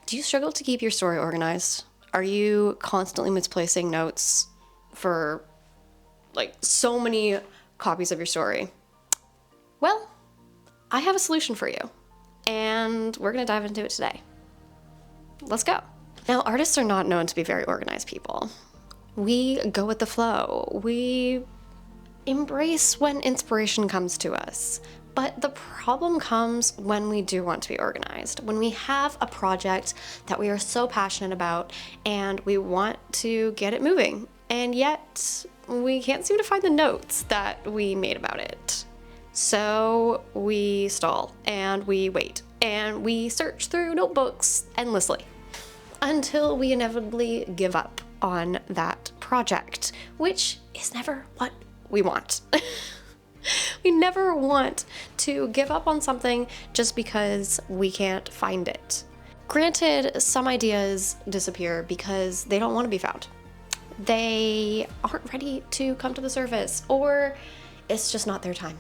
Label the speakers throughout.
Speaker 1: Do you struggle to keep your story organized? Are you constantly misplacing notes for like so many copies of your story? Well, I have a solution for you, and we're gonna dive into it today. Let's go. Now, artists are not known to be very organized people. We go with the flow. We embrace when inspiration comes to us. But the problem comes when we do want to be organized, when we have a project that we are so passionate about and we want to get it moving, and yet we can't seem to find the notes that we made about it. So we stall and we wait and we search through notebooks endlessly until we inevitably give up on that project, which is never what we want. We never want to give up on something just because we can't find it. Granted, some ideas disappear because they don't want to be found. They aren't ready to come to the surface, or it's just not their time.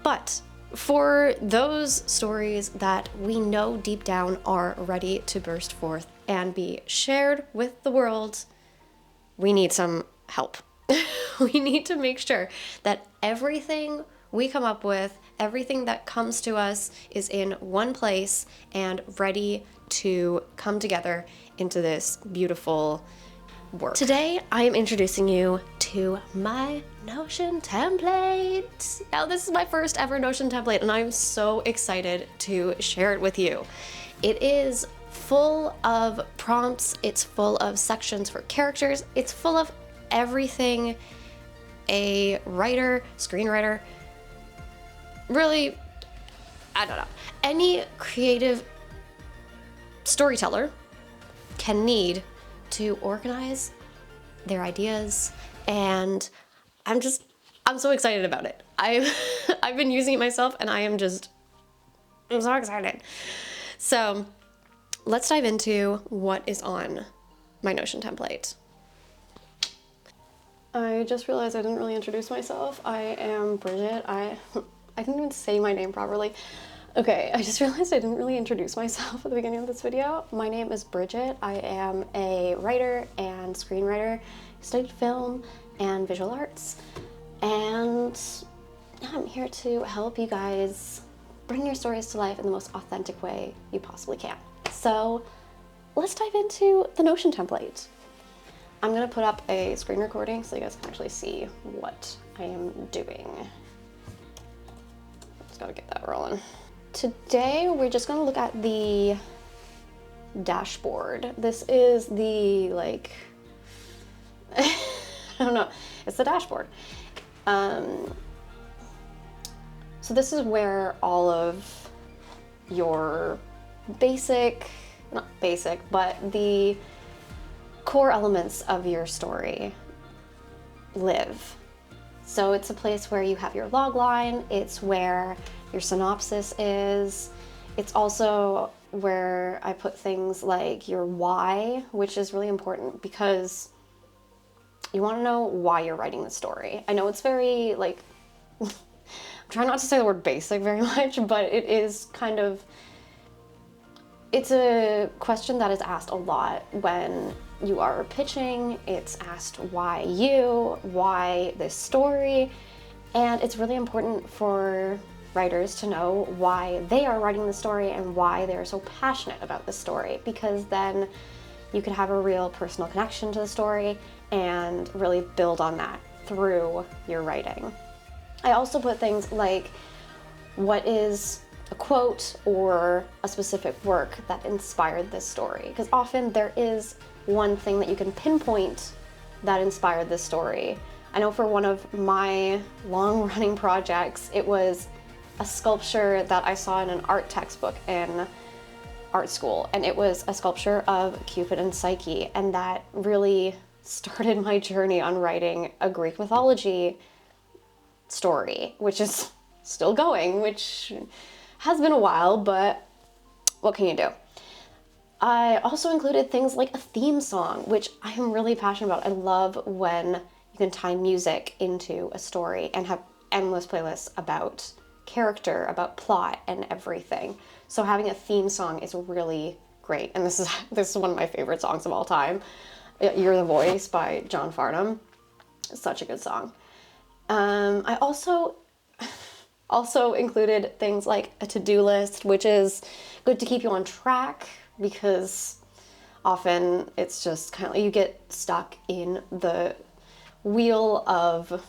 Speaker 1: But for those stories that we know deep down are ready to burst forth and be shared with the world, we need some help. We need to make sure that everything we come up with, everything that comes to us, is in one place and ready to come together into this beautiful work. Today, I am introducing you to my Notion template. Now, this is my first ever Notion template, and I'm so excited to share it with you. It is full of prompts, it's full of sections for characters, it's full of everything a writer, screenwriter, really, I don't know, any creative storyteller can need to organize their ideas, and I'm so excited about it. I've been using it myself, and I'm so excited. So let's dive into what is on my Notion template. I just realized I didn't really introduce myself. I am Bridget. I didn't even say my name properly. Okay, I just realized I didn't really introduce myself at the beginning of this video. My name is Bridget. I am a writer and screenwriter. I studied film and visual arts. And I'm here to help you guys bring your stories to life in the most authentic way you possibly can. So let's dive into the Notion template. I'm gonna put up a screen recording so you guys can actually see what I am doing. Just gotta get that rolling. Today, we're just gonna look at the dashboard. This is the, like, I don't know, it's the dashboard. So this is where all of your not basic, but the core elements of your story live. So it's a place where you have your log line, it's where your synopsis is, it's also where I put things like your why, which is really important because you want to know why you're writing the story. I know it's very, like, I'm trying not to say the word basic very much, but it is kind of, it's a question that is asked a lot when you are pitching. It's asked why this story, and it's really important for writers to know why they are writing the story and why they're so passionate about the story, because then you can have a real personal connection to the story and really build on that through your writing. I also put things like what is a quote or a specific work that inspired this story, because often there is one thing that you can pinpoint that inspired this story. I know for one of my long-running projects, it was a sculpture that I saw in an art textbook in art school, and it was a sculpture of Cupid and Psyche, and that really started my journey on writing a Greek mythology story, which is still going, which has been a while, but what can you do? I also included things like a theme song, which I am really passionate about. I love when you can tie music into a story and have endless playlists about character, about plot, and everything. So having a theme song is really great. And this is one of my favorite songs of all time. You're the Voice by John Farnham. Such a good song. I also included things like a to-do list, which is good to keep you on track because often it's just kind of, you get stuck in the wheel of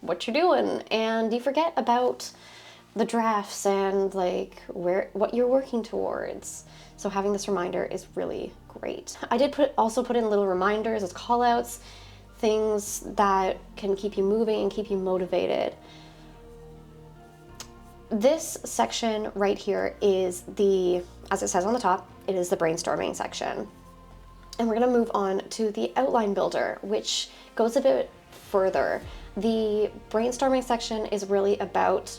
Speaker 1: what you're doing and you forget about the drafts and like what you're working towards. So having this reminder is really great. I did also put in little reminders as call outs, things that can keep you moving and keep you motivated. This section right here is as it says on the top, it is the brainstorming section. And we're gonna move on to the outline builder, which goes a bit further. The brainstorming section is really about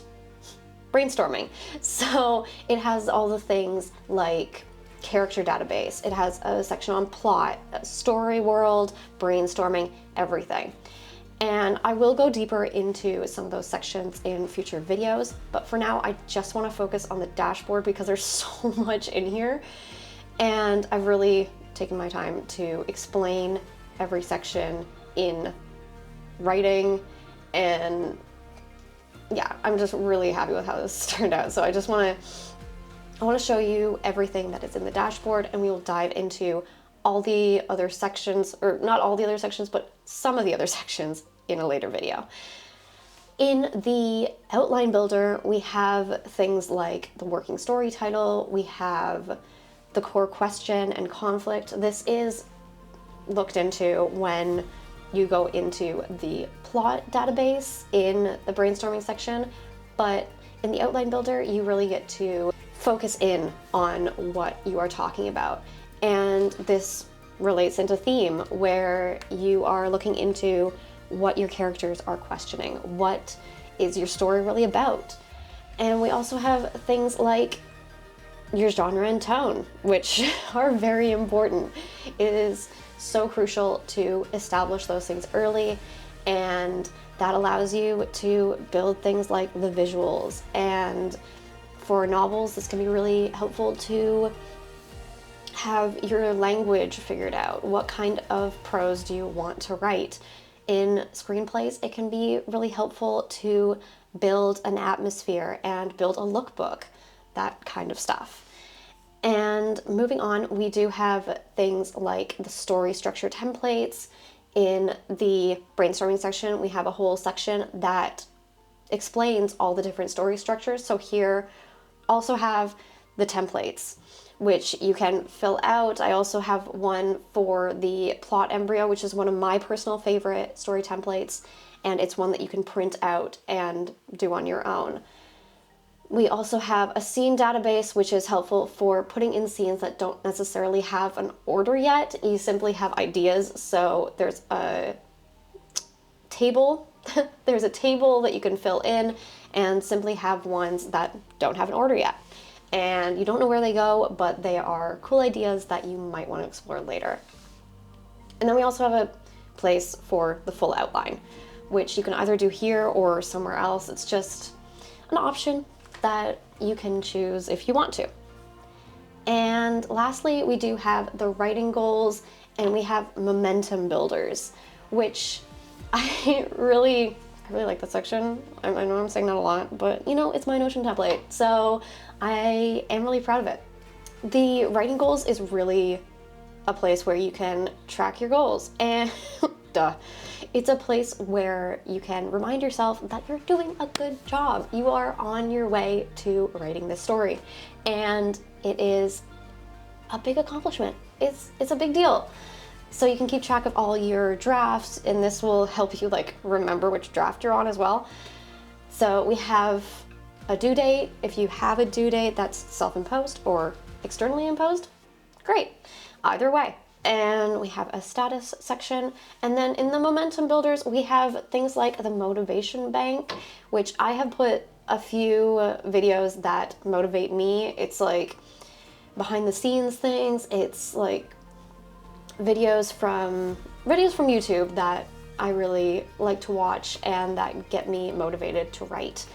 Speaker 1: brainstorming. So it has all the things like character database. It has a section on plot, story world, brainstorming, everything. And I will go deeper into some of those sections in future videos, but for now I just want to focus on the dashboard because there's so much in here and I've really taken my time to explain every section in writing, and yeah, I'm just really happy with how this turned out. So I want to show you everything that is in the dashboard, and we will dive into all the other sections, or not all the other sections, but some of the other sections in a later video. In the outline builder, we have things like the working story title, we have the core question and conflict. This is looked into when you go into the plot database in the brainstorming section, but in the outline builder, you really get to focus in on what you are talking about. And this relates into theme, where you are looking into what your characters are questioning. What is your story really about? And we also have things like your genre and tone, which are very important. It is so crucial to establish those things early, and that allows you to build things like the visuals. And for novels, this can be really helpful to have your language figured out. What kind of prose do you want to write? In screenplays, it can be really helpful to build an atmosphere and build a lookbook, that kind of stuff. And moving on, we do have things like the story structure templates. In the brainstorming section, we have a whole section that explains all the different story structures. So here also have the templates, which you can fill out. I also have one for the plot embryo, which is one of my personal favorite story templates, and it's one that you can print out and do on your own. We also have a scene database, which is helpful for putting in scenes that don't necessarily have an order yet. You simply have ideas. So there's a table. There's a table that you can fill in and simply have ones that don't have an order yet. And you don't know where they go, but they are cool ideas that you might want to explore later. And then we also have a place for the full outline, which you can either do here or somewhere else. It's just an option that you can choose if you want to. And lastly, we do have the writing goals, and we have momentum builders, which I really like that section. I know I'm saying that a lot, but you know, it's my Notion template, so I am really proud of it. The writing goals is really a place where you can track your goals, and it's a place where you can remind yourself that you're doing a good job. You are on your way to writing this story, and it is a big accomplishment. It's a big deal. So you can keep track of all your drafts, and this will help you like remember which draft you're on as well. So we have a due date. If you have a due date that's self-imposed or externally imposed, great, either way. And we have a status section. And then in the momentum builders, we have things like the motivation bank, which I have put a few videos that motivate me. It's like behind the scenes things. It's like videos from YouTube that I really like to watch and that get me motivated to write.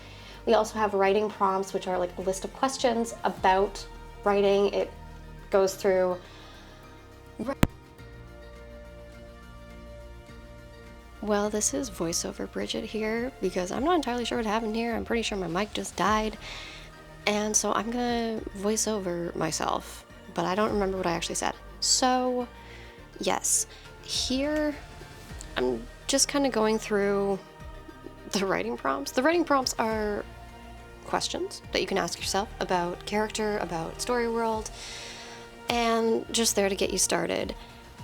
Speaker 1: We also have writing prompts, which are like a list of questions about writing. It goes through. Well, this is voiceover Bridget here because I'm not entirely sure what happened here. I'm pretty sure my mic just died. And so I'm gonna voice over myself, but I don't remember what I actually said. So, yes, here I'm just kind of going through the writing prompts. The writing prompts are questions that you can ask yourself about character, about story world, and just there to get you started.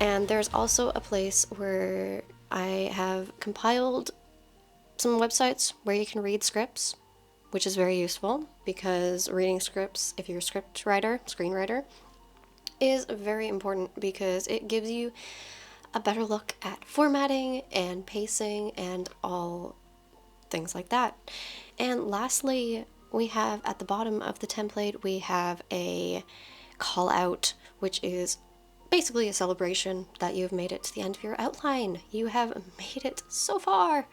Speaker 1: And there's also a place where I have compiled some websites where you can read scripts, which is very useful because reading scripts, if you're a script writer, screenwriter, is very important because it gives you a better look at formatting and pacing and all things like that. And lastly, we have at the bottom of the template, we have a call out, which is basically a celebration that you've made it to the end of your outline. You have made it so far,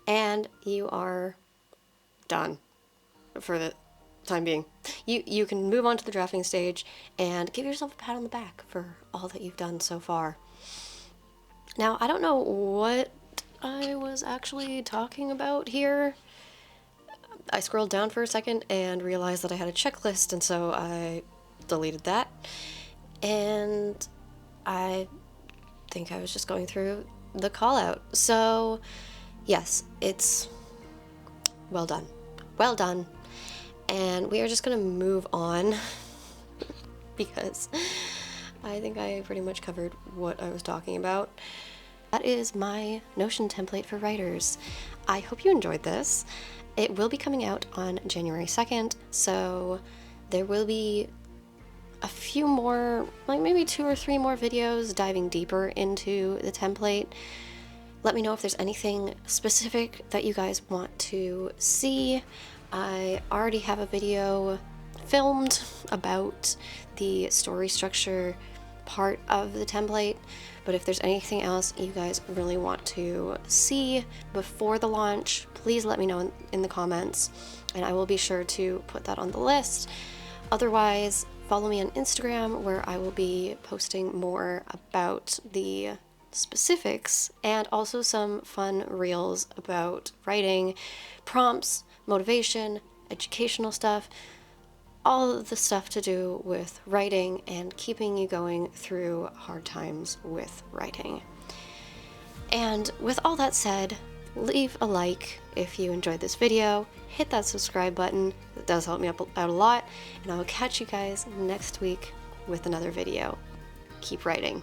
Speaker 1: and you are done for the time being. You can move on to the drafting stage and give yourself a pat on the back for all that you've done so far. Now, I don't know what I was actually talking about here. I scrolled down for a second and realized that I had a checklist, and so I deleted that. And I think I was just going through the call out. So, yes, it's well done. Well done. And we are just gonna move on because I think I pretty much covered what I was talking about. That is my Notion template for writers. I hope you enjoyed this. It will be coming out on January 2nd, so there will be a few more, like maybe 2 or 3 more videos diving deeper into the template. Let me know if there's anything specific that you guys want to see. I already have a video filmed about the story structure part of the template, but if there's anything else you guys really want to see before the launch, please let me know in the comments, and I will be sure to put that on the list. Otherwise, follow me on Instagram, where I will be posting more about the specifics and also some fun reels about writing, prompts, motivation, educational stuff, all of the stuff to do with writing and keeping you going through hard times with writing. And with all that said, leave a like if you enjoyed this video, hit that subscribe button, that does help me out a lot, and I will catch you guys next week with another video. Keep writing.